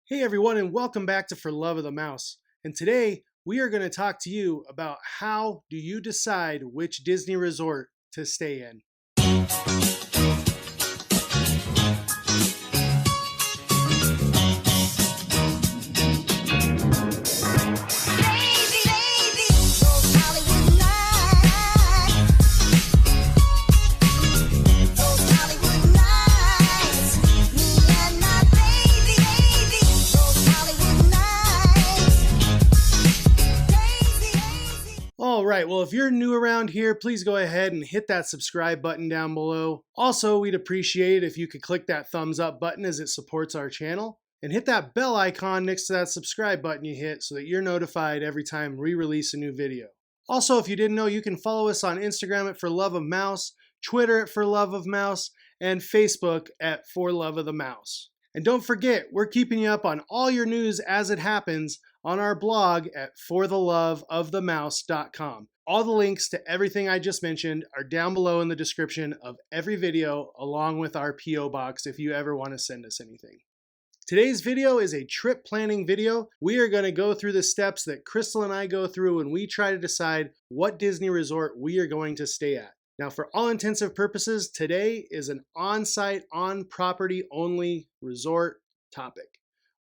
Hey everyone, and welcome back to For Love of the Mouse. And today we are going to talk to you about how do you decide which Disney resort to stay in. All right, well, if you're new around here, please go ahead and hit that subscribe button down below. Also, we'd appreciate it if you could click that thumbs up button as it supports our channel. And hit that bell icon next to that subscribe button you hit so that you're notified every time we release a new video. Also, if you didn't know, you can follow us on Instagram at For Love of Mouse, Twitter at For Love of Mouse, and Facebook at For Love of the Mouse. And don't forget, we're keeping you up on all your news as it happens on our blog at fortheloveofthemouse.com. All the links to everything I just mentioned are down below in the description of every video, along with our P.O. box if you ever want to send us anything. Today's video is a trip planning video. We are going to go through the steps that Crystal and I go through when we try to decide what Disney resort we are going to stay at. Now, for all intensive purposes, today is an on-site, on-property only resort topic.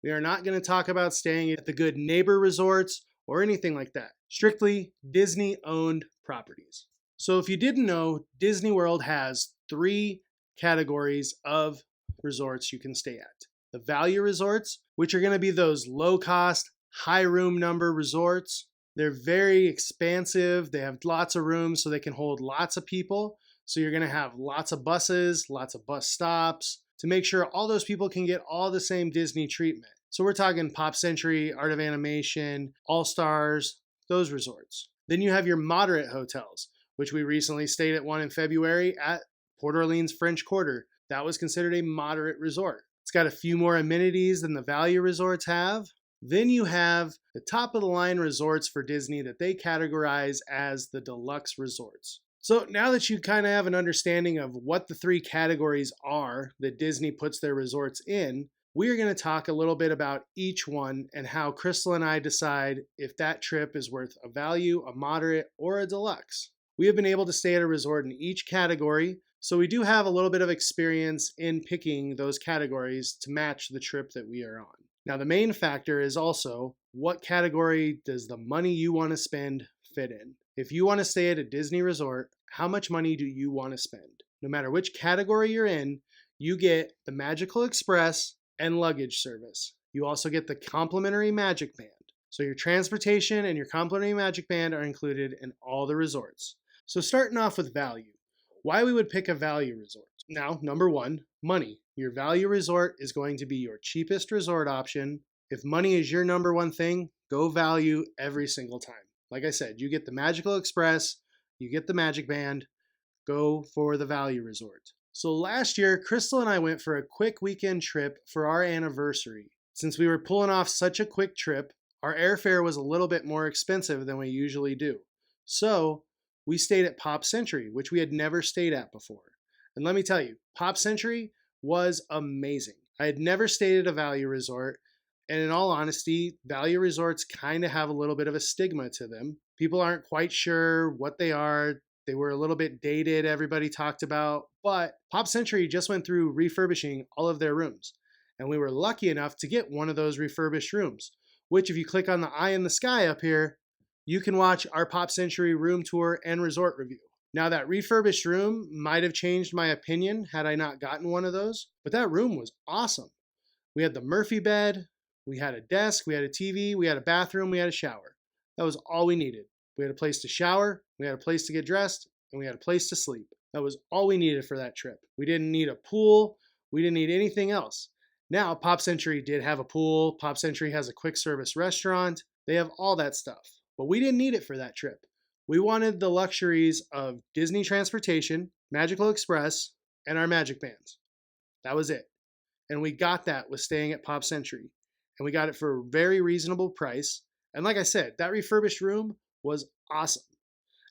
We are not going to talk about staying at the good neighbor resorts or anything like that. Strictly Disney-owned properties. So if you didn't know, Disney World has 3 categories of resorts you can stay at. The value resorts, which are going to be those low-cost, high room number resorts. They're very expansive. They have lots of rooms so they can hold lots of people. So you're going to have lots of buses, lots of bus stops to make sure all those people can get all the same Disney treatment. So we're talking Pop Century, Art of Animation, All Stars, those resorts. Then you have your moderate hotels, which we recently stayed at one in February at Port Orleans French Quarter. That was considered a moderate resort. It's got a few more amenities than the value resorts have. Then you have the top of the line resorts for Disney that they categorize as the deluxe resorts. So now that you kind of have an understanding of what the 3 categories are that Disney puts their resorts in, we are going to talk a little bit about each one and how Crystal and I decide if that trip is worth a value, a moderate, or a deluxe. We have been able to stay at a resort in each category, so we do have a little bit of experience in picking those categories to match the trip that we are on. Now, the main factor is also what category does the money you want to spend fit in? If you want to stay at a Disney resort, how much money do you want to spend? No matter which category you're in, you get the Magical Express and luggage service. You also get the complimentary Magic Band. So your transportation and your complimentary Magic Band are included in all the resorts. So starting off with value, why we would pick a value resort. Now, number 1, money. Your value resort is going to be your cheapest resort option. If money is your number 1 thing, go value every single time. Like I said, you get the Magical Express, you get the Magic Band, go for the value resort. So last year, Crystal and I went for a quick weekend trip for our anniversary. Since we were pulling off such a quick trip, our airfare was a little bit more expensive than we usually do. So we stayed at Pop Century, which we had never stayed at before. And let me tell you, Pop Century was amazing. I had never stayed at a value resort. And in all honesty, value resorts kind of have a little bit of a stigma to them. People aren't quite sure what they are. They were a little bit dated, everybody talked about. But Pop Century just went through refurbishing all of their rooms. And we were lucky enough to get one of those refurbished rooms, which if you click on the eye in the sky up here, you can watch our Pop Century room tour and resort review. Now that refurbished room might have changed my opinion had I not gotten one of those, but that room was awesome. We had the Murphy bed, we had a desk, we had a TV, we had a bathroom, we had a shower. That was all we needed. We had a place to shower, we had a place to get dressed, and we had a place to sleep. That was all we needed for that trip. We didn't need a pool, we didn't need anything else. Now, Pop Century did have a pool, Pop Century has a quick service restaurant, they have all that stuff. But we didn't need it for that trip. We wanted the luxuries of Disney transportation, Magical Express, and our Magic Bands. That was it. And we got that with staying at Pop Century. And we got it for a very reasonable price. And like I said, that refurbished room was awesome.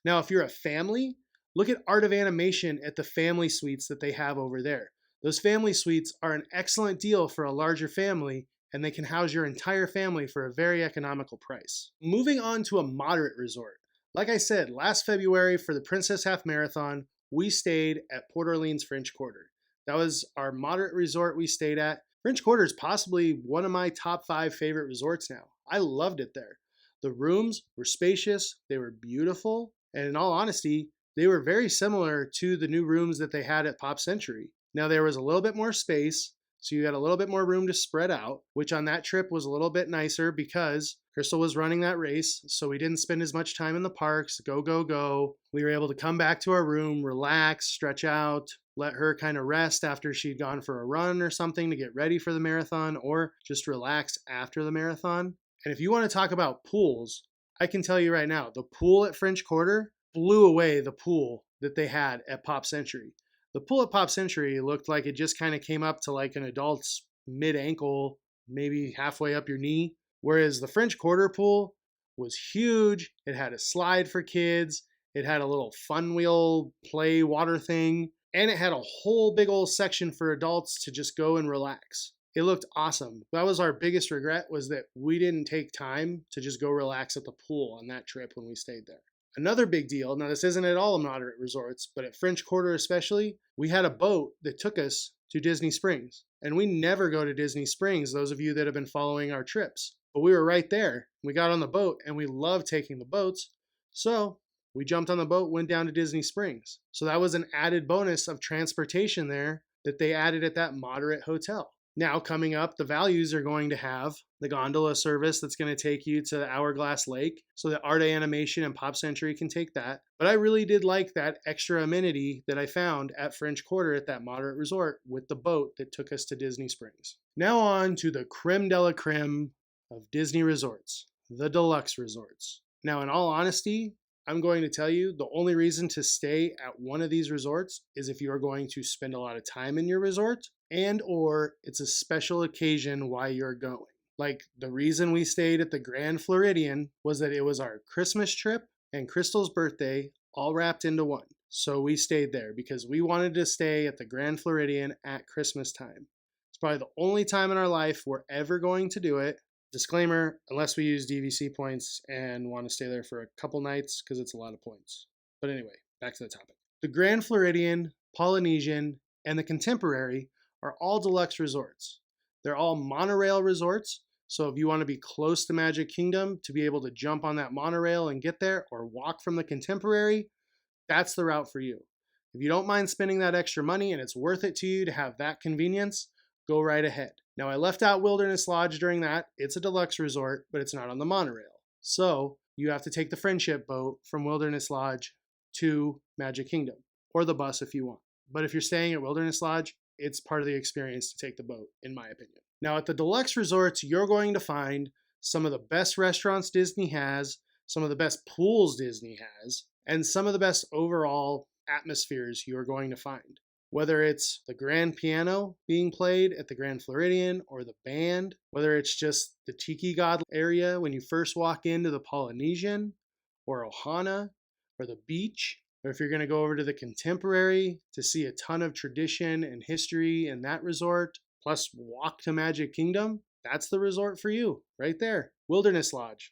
Now, if you're a family, look at Art of Animation at the family suites that they have over there. Those family suites are an excellent deal for a larger family, and they can house your entire family for a very economical price. Moving on to a moderate resort. Like I said, last February for the Princess Half Marathon, we stayed at Port Orleans French Quarter. That was our moderate resort we stayed at. French Quarter is possibly one of my top 5 favorite resorts now. I loved it there. The rooms were spacious, they were beautiful, and in all honesty, they were very similar to the new rooms that they had at Pop Century. Now there was a little bit more space, so you had a little bit more room to spread out, which on that trip was a little bit nicer because Crystal was running that race, so we didn't spend as much time in the parks, go, go, go. We were able to come back to our room, relax, stretch out, let her kind of rest after she'd gone for a run or something to get ready for the marathon, or just relax after the marathon. And if you want to talk about pools, I can tell you right now, the pool at French Quarter blew away the pool that they had at Pop Century. The pool at Pop Century looked like it just kind of came up to like an adult's mid-ankle, maybe halfway up your knee, whereas the French Quarter pool was huge. It had a slide for kids. It had a little fun wheel play water thing, and it had a whole big old section for adults to just go and relax. It looked awesome. That was our biggest regret, was that we didn't take time to just go relax at the pool on that trip when we stayed there. Another big deal, now this isn't at all moderate resorts, but at French Quarter especially, we had a boat that took us to Disney Springs. And we never go to Disney Springs, those of you that have been following our trips. But we were right there. We got on the boat and we loved taking the boats. So we jumped on the boat, went down to Disney Springs. So that was an added bonus of transportation there that they added at that moderate hotel. Now coming up, the values are going to have the gondola service that's going to take you to the Hourglass Lake so that Arte Animation and Pop Century can take that. But I really did like that extra amenity that I found at French Quarter at that moderate resort with the boat that took us to Disney Springs. Now on to the creme de la creme of Disney resorts, the deluxe resorts. Now in all honesty, I'm going to tell you the only reason to stay at one of these resorts is if you are going to spend a lot of time in your resort and or it's a special occasion why you're going. Like the reason we stayed at the Grand Floridian was that it was our Christmas trip and Crystal's birthday all wrapped into one. So we stayed there because we wanted to stay at the Grand Floridian at Christmas time. It's probably the only time in our life we're ever going to do it. Disclaimer, unless we use DVC points and want to stay there for a couple nights because it's a lot of points. But anyway, back to the topic. The Grand Floridian, Polynesian, and the Contemporary are all deluxe resorts. They're all monorail resorts, so if you want to be close to Magic Kingdom to be able to jump on that monorail and get there or walk from the Contemporary, that's the route for you. If you don't mind spending that extra money and it's worth it to you to have that convenience, go right ahead. Now I left out Wilderness Lodge during that. It's a deluxe resort, but it's not on the monorail. So you have to take the Friendship boat from Wilderness Lodge to Magic Kingdom, or the bus if you want. But if you're staying at Wilderness Lodge, it's part of the experience to take the boat, in my opinion. Now at the deluxe resorts, you're going to find some of the best restaurants Disney has, some of the best pools Disney has, and some of the best overall atmospheres you are going to find. Whether it's the grand piano being played at the Grand Floridian or the band, whether it's just the Tiki God area when you first walk into the Polynesian or Ohana or the beach, or if you're going to go over to the Contemporary to see a ton of tradition and history in that resort, plus walk to Magic Kingdom, that's the resort for you right there. Wilderness Lodge.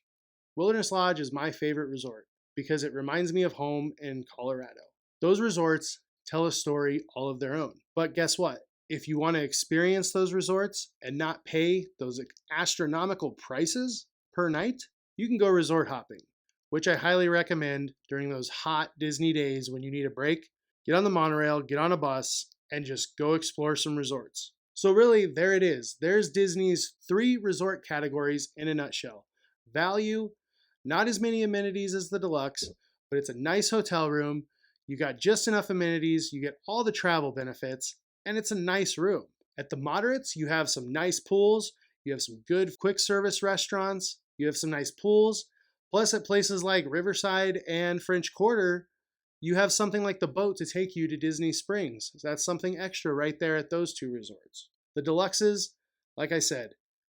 Wilderness Lodge is my favorite resort because it reminds me of home in Colorado. Those resorts tell a story all of their own. But guess what? If you want to experience those resorts and not pay those astronomical prices per night, you can go resort hopping, which I highly recommend during those hot Disney days when you need a break. Get on the monorail, get on a bus, and just go explore some resorts. So really, there it is. There's Disney's 3 resort categories in a nutshell. Value, not as many amenities as the deluxe, but it's a nice hotel room. You got just enough amenities, you get all the travel benefits, and it's a nice room. At the moderates, you have some nice pools, you have some good quick service restaurants, you have some nice pools, plus at places like Riverside and French Quarter, you have something like the boat to take you to Disney Springs. So that's something extra right there at those 2 resorts. The deluxes, like I said,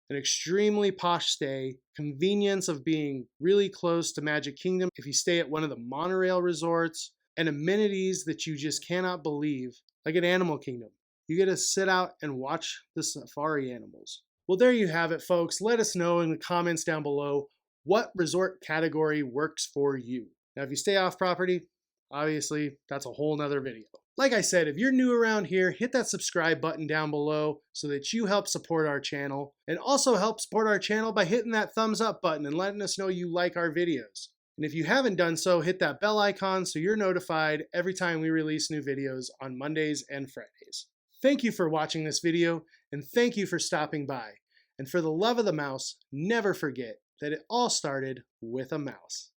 an extremely posh stay, convenience of being really close to Magic Kingdom if you stay at one of the monorail resorts, and amenities that you just cannot believe, like at Animal Kingdom. You get to sit out and watch the safari animals. Well, there you have it, folks. Let us know in the comments down below what resort category works for you. Now, if you stay off property, obviously, that's a whole nother video. Like I said, if you're new around here, hit that subscribe button down below so that you help support our channel, and also help support our channel by hitting that thumbs up button and letting us know you like our videos. And if you haven't done so, hit that bell icon so you're notified every time we release new videos on Mondays and Fridays. Thank you for watching this video, and thank you for stopping by. And for the love of the mouse, never forget that it all started with a mouse.